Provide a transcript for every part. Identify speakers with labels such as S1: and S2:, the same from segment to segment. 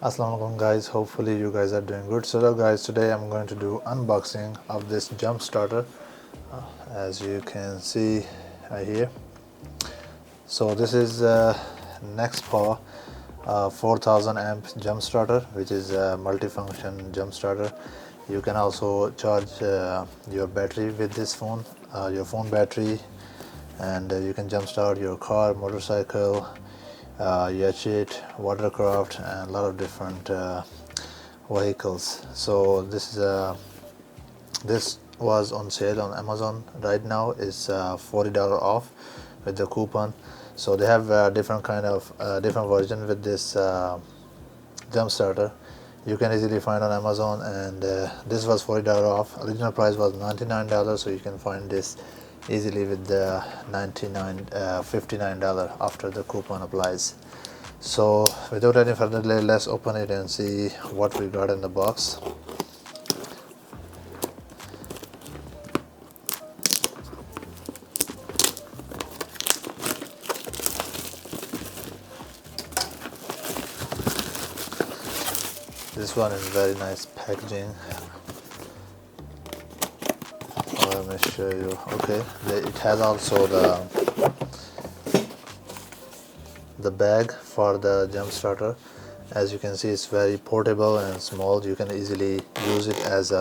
S1: Assalamu alaikum guys, hopefully you guys are doing good. So guys, today I'm going to do unboxing of this jump starter. As you can see here, so this is Nexpow 4000 amp jump starter, which is a multifunction jump starter. You can also charge your battery with this phone, your phone battery, and you can jump start your car, motorcycle, yacht, watercraft, and a lot of different vehicles. So this was on sale on Amazon right now. Is $40 off with the coupon. So they have different kind of different version with this jump starter. You can easily find on Amazon, and this was $40 off. Original price was $99, so you can find this easily with the $59 after the coupon applies. So without any further delay, let's open it and see what we got in the box. This one is very nice packaging. Let me show you. Okay, it has also the bag for the jump starter. As you can see, it's very portable and small. You can easily use it as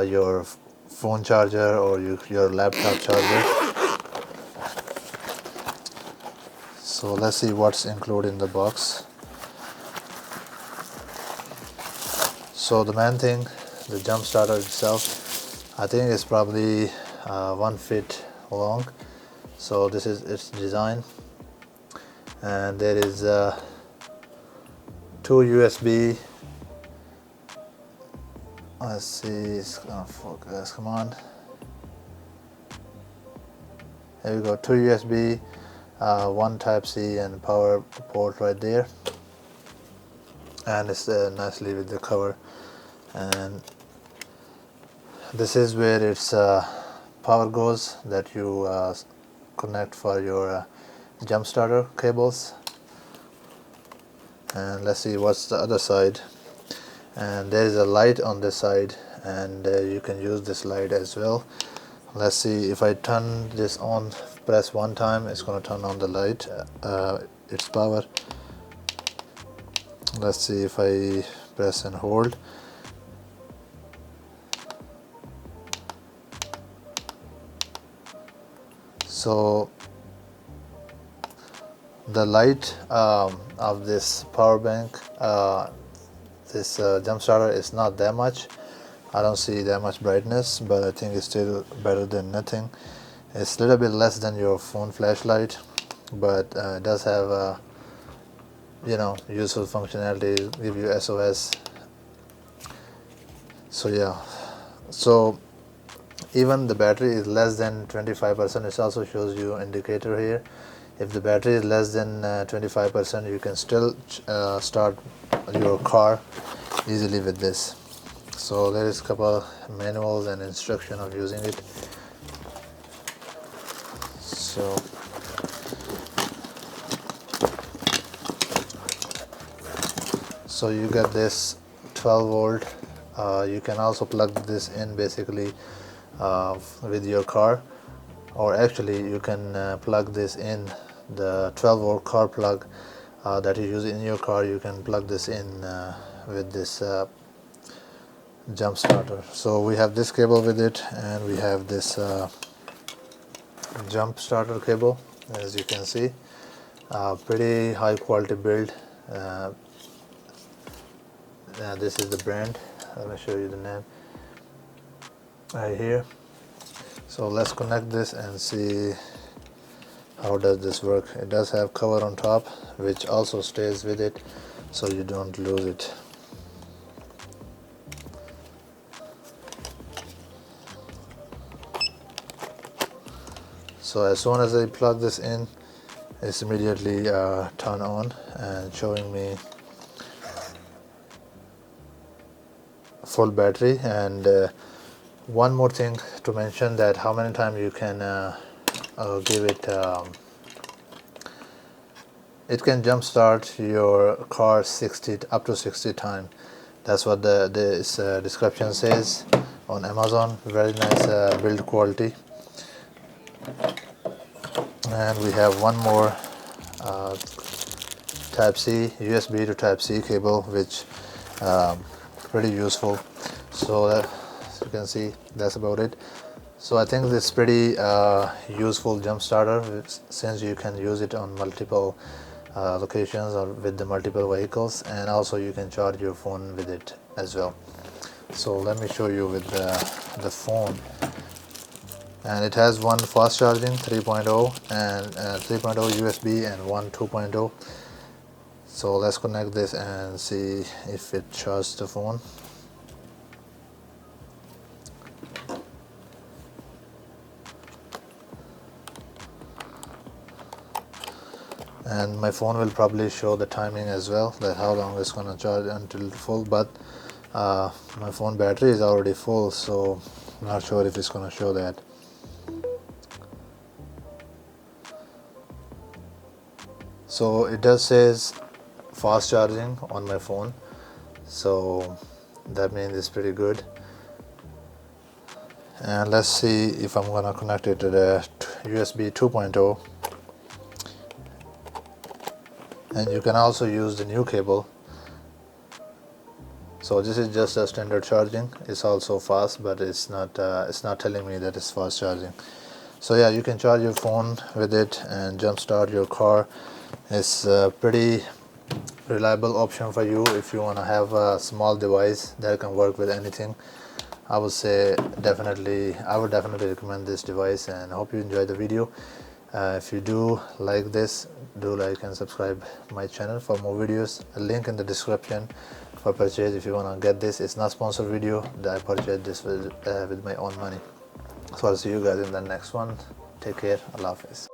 S1: your phone charger or your laptop charger. So let's see what's included in the box. So the main thing, the jump starter itself, I think it's probably 1 feet long. So this is its design, and there is 2 USB. Let's see, it's gonna focus. Come on. There we go. 2 USB, 1 Type C, and power port right there. And it's nicely with the cover. And this is where its power goes that you connect for your jump starter cables. And let's see what's the other side. And there is a light on this side, and you can use this light as well. Let's see, if I turn this on, press one time, it's going to turn on the light, its power. Let's see if I press and hold. So the light of this power bank, this jump starter, is not that much. I don't see that much brightness, but I think it's still better than nothing. It's a little bit less than your phone flashlight, but it does have useful functionality, give you SOS. So yeah, so even the battery is less than 25%. It also shows you indicator here. If the battery is less than 25%, you can still start your car easily with this. So there is a couple manuals and instruction of using it. So you get this 12 volt. You can also plug this in basically with your car, or actually you can plug this in the 12 volt car plug that you use in your car. You can plug this in with this jump starter. So we have this cable with it, and we have this jump starter cable. As you can see, pretty high quality build. This is the brand. Let me show you the name right here. So let's connect this and see how does this work. It does have cover on top, which also stays with it, so you don't lose it. So as soon as I plug this in, it's immediately turned on and showing me full battery. And one more thing to mention, that how many times you can give it it can jumpstart your car 60 up to 60 times. That's what this description says on Amazon. Very nice build quality. And we have one more Type C, USB to Type C cable, which pretty useful. So as you can see, that's about it. So I think this is pretty useful jump starter, since you can use it on multiple locations or with the multiple vehicles, and also you can charge your phone with it as well. So let me show you with the phone. And it has one fast charging 3.0 and 3.0 USB and one 2.0. So let's connect this and see if it charges the phone. And my phone will probably show the timing as well, that how long it's gonna charge until full, but my phone battery is already full, so I'm not sure if it's gonna show that. So it does says fast charging on my phone, so that means it's pretty good. And let's see if I'm gonna connect it to the USB 2.0. And you can also use the new cable. So this is just a standard charging. It's also fast, but it's not telling me that it's fast charging. So yeah, you can charge your phone with it and jumpstart your car. It's a pretty reliable option for you if you want to have a small device that can work with anything. I would definitely recommend this device, and I hope you enjoyed the video. If you do like this, do like and subscribe my channel for more videos. A link in the description for purchase if you want to get this. It's not sponsored video, that I purchased this with my own money. So I'll see you guys in the next one. Take care. Allah Hafiz.